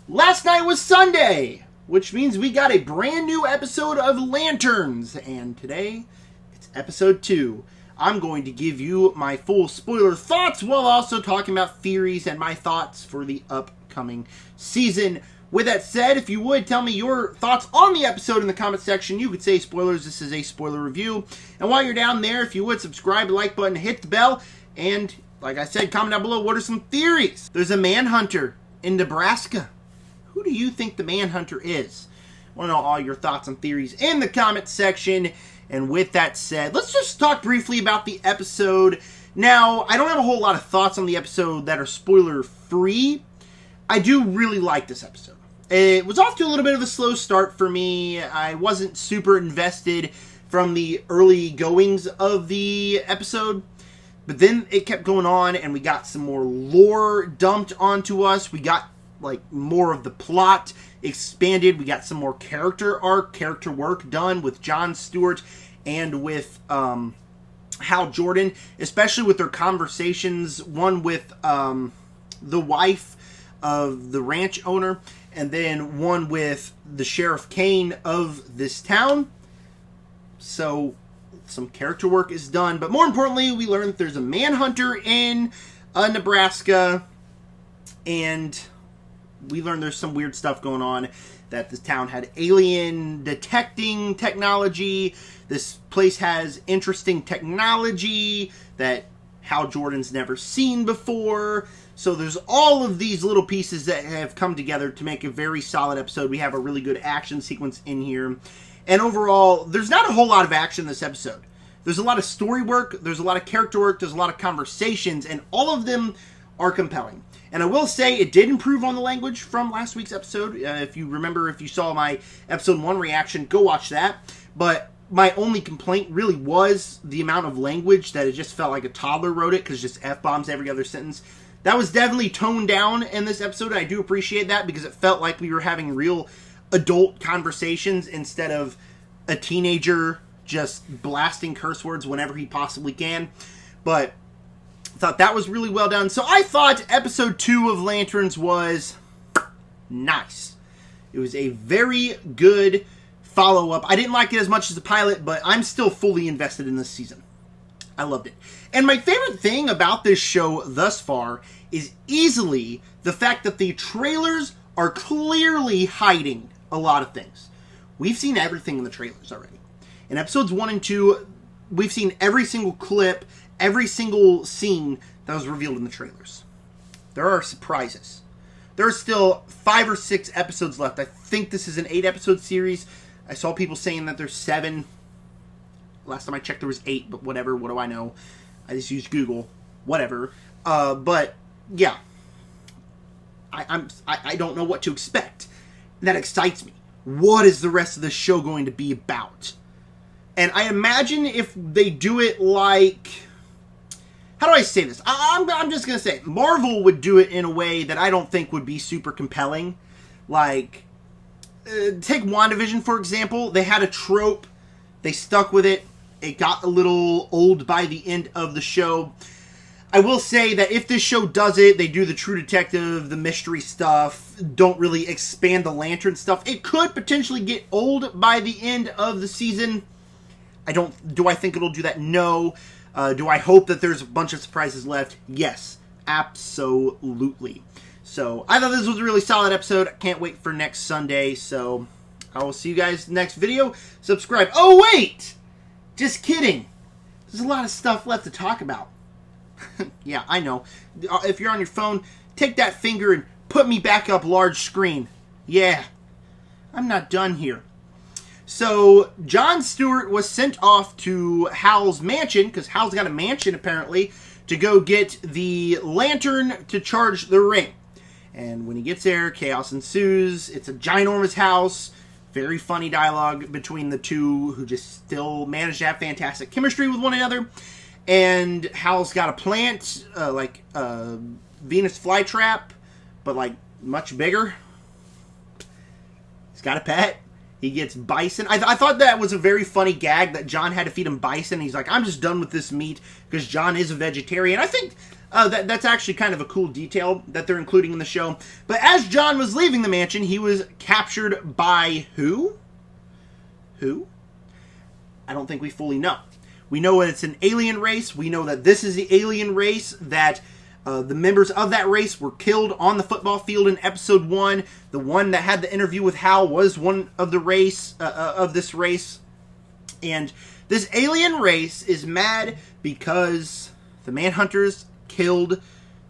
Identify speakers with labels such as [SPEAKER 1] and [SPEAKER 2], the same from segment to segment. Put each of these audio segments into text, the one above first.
[SPEAKER 1] Last night was Sunday, which means we got a brand new episode of Lanterns, and today it's episode 2. I'm going to give you my full spoiler thoughts while also talking about theories and my thoughts for the upcoming season. With that said, if you would, tell me your thoughts on the episode in the comment section. You could say spoilers. This is a spoiler review. And while you're down there, if you would, subscribe, like button, hit the bell, and like I said, comment down below, what are some theories? There's a Manhunter in Nebraska. Who do you think the Manhunter is? I want to know all your thoughts and theories in the comment section. And with that said, let's just talk briefly about the episode. Now, I don't have a whole lot of thoughts on the episode that are spoiler-free. I do really like this episode. It was off to a little bit of a slow start for me. I wasn't super invested from the early goings of the episode. But then it kept going on, and we got some more lore dumped onto us. We got more of the plot expanded. We got some more character work done with Jon Stewart and with Hal Jordan, especially with their conversations, one with the wife of the ranch owner, and then one with the Sheriff Kane of this town. So some character work is done, but more importantly, we learned that there's a Manhunter in Nebraska, and we learned there's some weird stuff going on, that this town had alien detecting technology. This place has interesting technology that Hal Jordan's never seen before. So there's all of these little pieces that have come together to make a very solid episode. We have a really good action sequence in here. And overall, there's not a whole lot of action in this episode. There's a lot of story work, there's a lot of character work, there's a lot of conversations, and all of them are compelling. And I will say, it did improve on the language from last week's episode. If you remember, if you saw my episode 1 reaction, go watch that. But my only complaint really was the amount of language, that it just felt like a toddler wrote it, because just F-bombs every other sentence. That was definitely toned down in this episode. I do appreciate that, because it felt like we were having real adult conversations instead of a teenager just blasting curse words whenever he possibly can. But I thought that was really well done. So I thought episode 2 of Lanterns was nice. It was a very good follow-up. I didn't like it as much as the pilot, but I'm still fully invested in this season. I loved it. And my favorite thing about this show thus far is easily the fact that the trailers are clearly hiding a lot of things. We've seen everything in the trailers already. In episodes 1 and 2, we've seen every single clip, every single scene that was revealed in the trailers. There are surprises. There are still 5 or 6 episodes left. I think this is an 8-episode series. I saw people saying that there's 7. Last time I checked, there was 8, but whatever. What do I know? I just used Google. Whatever. But yeah, I don't know what to expect. That excites me. What is the rest of the show going to be about? And I imagine if they do it like, how do I say this? I'm just going to say, Marvel would do it in a way that I don't think would be super compelling. Like, take WandaVision, for example. They had a trope. They stuck with it. It got a little old by the end of the show. I will say that if this show does it, they do the True Detective, the mystery stuff, don't really expand the Lantern stuff, it could potentially get old by the end of the season. Do I think it'll do that? No. Do I hope that there's a bunch of surprises left? Yes. Absolutely. So, I thought this was a really solid episode. I can't wait for next Sunday. So, I will see you guys next video. Subscribe. Oh, wait! Just kidding. There's a lot of stuff left to talk about. Yeah, I know. If you're on your phone, take that finger and put me back up large screen. Yeah. I'm not done here. So, Jon Stewart was sent off to Hal's mansion, because Hal's got a mansion, apparently, to go get the lantern to charge the ring. And when he gets there, chaos ensues. It's a ginormous house. Very funny dialogue between the two, who just still manage to have fantastic chemistry with one another. And Hal's got a plant, like a Venus flytrap, but much bigger. He's got a pet. He gets bison. I thought that was a very funny gag that Jon had to feed him bison. He's like, I'm just done with this meat, because Jon is a vegetarian. I think That's actually kind of a cool detail that they're including in the show. But as John was leaving the mansion, he was captured by who? Who? I don't think we fully know. We know that it's an alien race. We know that this is the alien race that the members of that race were killed on the football field in episode 1. The one that had the interview with Hal was one of the race of this race. And this alien race is mad because the Manhunters killed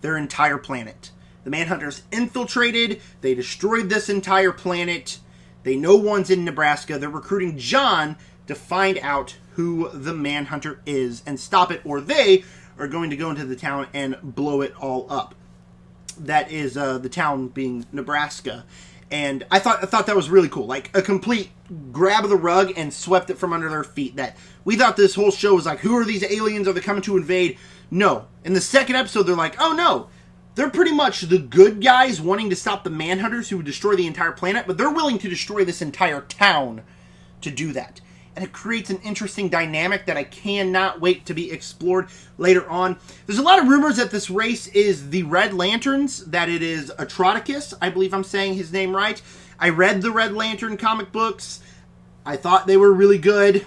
[SPEAKER 1] their entire planet. The Manhunters infiltrated. They destroyed this entire planet. They know one's in Nebraska. They're recruiting John to find out who the Manhunter is and stop it, or they are going to go into the town and blow it all up. That is the town being Nebraska. And I thought that was really cool. Like a complete grab of the rug and swept it from under their feet. That we thought this whole show was like, who are these aliens? Are they coming to invade? No. In the second episode, they're like, oh no. They're pretty much the good guys wanting to stop the Manhunters who would destroy the entire planet, but they're willing to destroy this entire town to do that. And it creates an interesting dynamic that I cannot wait to be explored later on. There's a lot of rumors that this race is the Red Lanterns, that it is Atroticus. I believe I'm saying his name right. I read the Red Lantern comic books. I thought they were really good.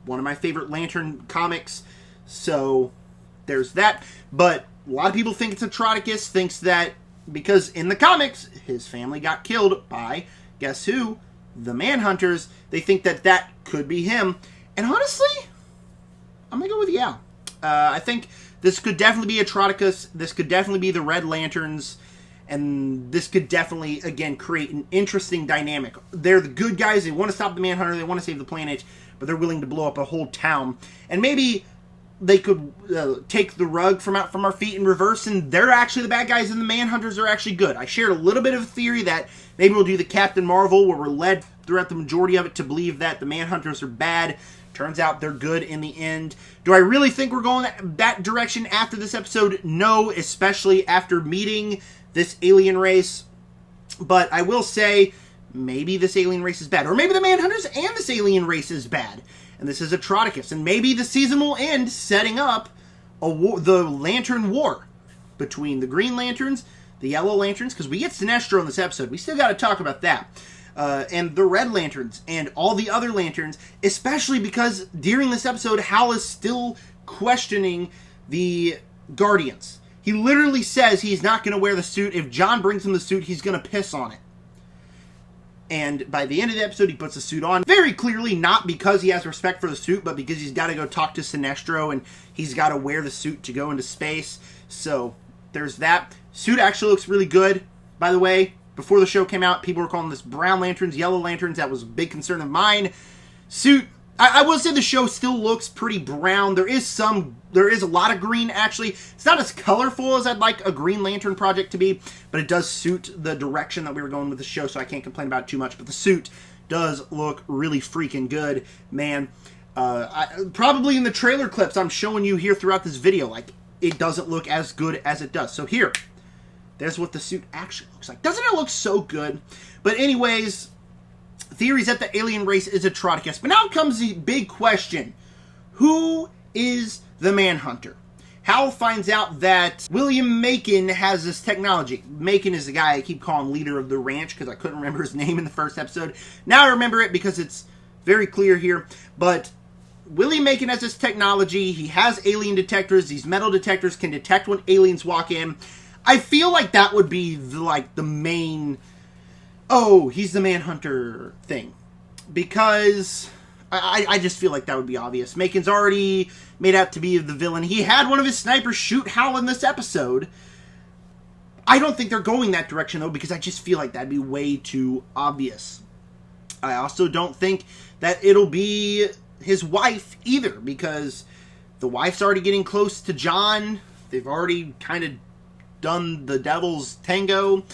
[SPEAKER 1] One of my favorite Lantern comics. So there's that. But a lot of people think it's Atroticus, thinks that because in the comics, his family got killed by, guess who? The Manhunters. They think that that could be him. And honestly, I'm going to go with yeah. I think this could definitely be Atroticus. This could definitely be the Red Lanterns. And this could definitely, again, create an interesting dynamic. They're the good guys. They want to stop the Manhunter. They want to save the planet. But they're willing to blow up a whole town. And maybe they could take the rug from our feet in reverse, and they're actually the bad guys, and the Manhunters are actually good. I shared a little bit of a theory that maybe we'll do the Captain Marvel, where we're led throughout the majority of it to believe that the Manhunters are bad. Turns out they're good in the end. Do I really think we're going that direction after this episode? No, especially after meeting this alien race. But I will say, maybe this alien race is bad. Or maybe the Manhunters and this alien race is bad. And this is Atroticus. And maybe the season will end setting up the Lantern War between the Green Lanterns, the Yellow Lanterns, because we get Sinestro in this episode. We still got to talk about that. And the Red Lanterns and all the other Lanterns, especially because during this episode, Hal is still questioning the Guardians. He literally says he's not going to wear the suit. If John brings him the suit, he's going to piss on it. And by the end of the episode, he puts the suit on. Very clearly, not because he has respect for the suit, but because he's got to go talk to Sinestro, and he's got to wear the suit to go into space. So, there's that. Suit actually looks really good, by the way. Before the show came out, people were calling this brown lanterns, yellow lanterns. That was a big concern of mine. Suit, I will say the show still looks pretty brown. There is a lot of green, actually. It's not as colorful as I'd like a Green Lantern project to be, but it does suit the direction that we were going with the show, so I can't complain about it too much. But the suit does look really freaking good, man. Probably in the trailer clips I'm showing you here throughout this video, like, it doesn't look as good as it does. So here, there's what the suit actually looks like. Doesn't it look so good? But anyways, theories that the alien race is Atroticus. But now comes the big question. Who is the Manhunter? Hal finds out that William Macon has this technology. Macon is the guy I keep calling leader of the ranch because I couldn't remember his name in the first episode. Now I remember it because it's very clear here. But William Macon has this technology. He has alien detectors. These metal detectors can detect when aliens walk in. I feel like that would be the main, oh, he's the Manhunter thing. Because I just feel like that would be obvious. Macon's already made out to be the villain. He had one of his snipers shoot Hal in this episode. I don't think they're going that direction, though, because I just feel like that'd be way too obvious. I also don't think that it'll be his wife either, because the wife's already getting close to John. They've already kind of done the devil's tango.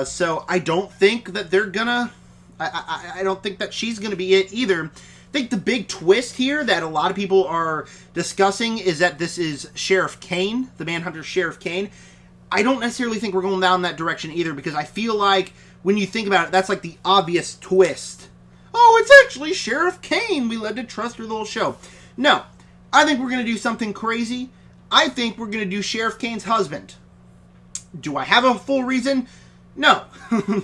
[SPEAKER 1] So I don't think that they're gonna... I don't think that she's gonna be it either. I think the big twist here that a lot of people are discussing is that this is Sheriff Kane, the Manhunter Sheriff Kane. I don't necessarily think we're going down that direction either, because I feel like when you think about it, that's like the obvious twist. Oh, it's actually Sheriff Kane we led to trust through the whole show. No, I think we're going to do something crazy. I think we're going to do Sheriff Kane's husband. Do I have a full reason? No.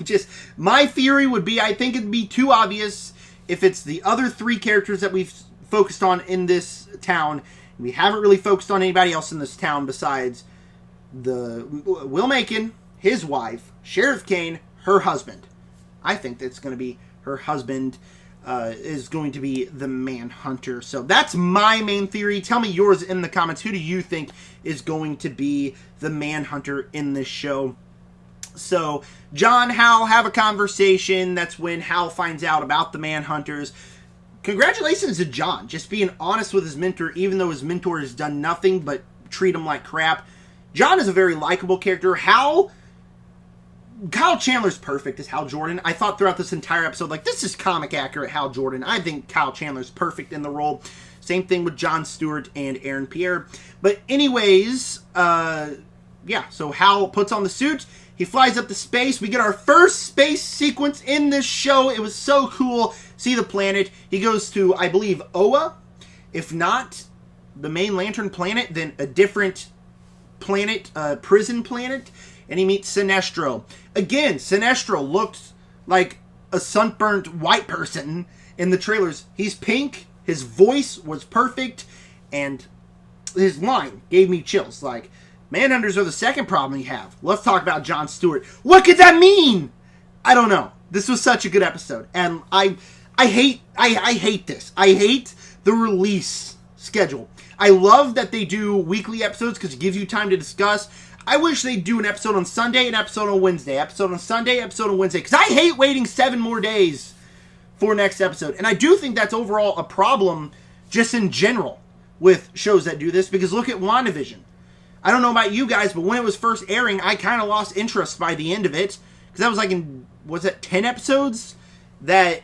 [SPEAKER 1] Just my theory would be, I think it'd be too obvious if it's the other three characters that we've focused on in this town. We haven't really focused on anybody else in this town besides the Will Macon, his wife, Sheriff Kane, her husband. I think that's going to be her husband is going to be the Manhunter. So that's my main theory. Tell me yours in the comments. Who do you think is going to be the Manhunter in this show? So John, Hal have a conversation. That's when Hal finds out about the Manhunters. Congratulations to John, just being honest with his mentor, even though his mentor has done nothing but treat him like crap. John is a very likable character. Kyle Chandler's perfect as Hal Jordan. I thought throughout this entire episode, like, this is comic accurate Hal Jordan. I think Kyle Chandler's perfect in the role. Same thing with Jon Stewart and Aaron Pierre. But anyways, yeah, so Hal puts on the suit. He flies up to space. We get our first space sequence in this show. It was so cool. See the planet. He goes to, I believe, Oa. If not the main Lantern planet, then a different planet, prison planet. And he meets Sinestro. Again, Sinestro looked like a sunburnt white person in the trailers. He's pink. His voice was perfect. And his line gave me chills. Like, Manhunters are the second problem you have. Let's talk about Jon Stewart. What could that mean? I don't know. This was such a good episode. And I hate this. I hate the release schedule. I love that they do weekly episodes because it gives you time to discuss. I wish they'd do an episode on Sunday, an episode on Wednesday, episode on Sunday, episode on Wednesday, because I hate waiting 7 more days for next episode. And I do think that's overall a problem just in general with shows that do this, because look at WandaVision. I don't know about you guys, but when it was first airing, I kind of lost interest by the end of it, because that was like was it 10 episodes? That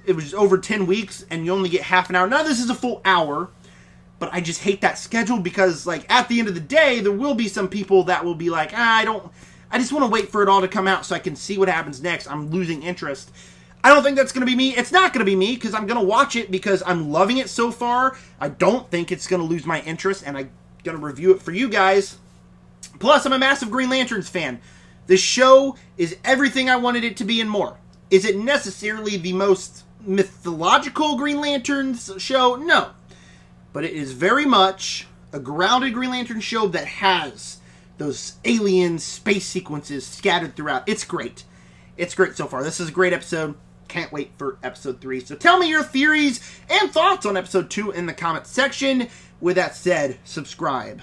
[SPEAKER 1] it was over 10 weeks, and you only get half an hour. Now this is a full hour. But I just hate that schedule because, like, at the end of the day, there will be some people that will be like, I just want to wait for it all to come out so I can see what happens next. I'm losing interest. I don't think that's going to be me. It's not going to be me because I'm going to watch it because I'm loving it so far. I don't think it's going to lose my interest, and I'm going to review it for you guys. Plus, I'm a massive Green Lanterns fan. This show is everything I wanted it to be and more. Is it necessarily the most mythological Green Lanterns show? No. But it is very much a grounded Green Lantern show that has those alien space sequences scattered throughout. It's great. It's great so far. This is a great episode. Can't wait for episode 3. So tell me your theories and thoughts on episode 2 in the comments section. With that said, subscribe,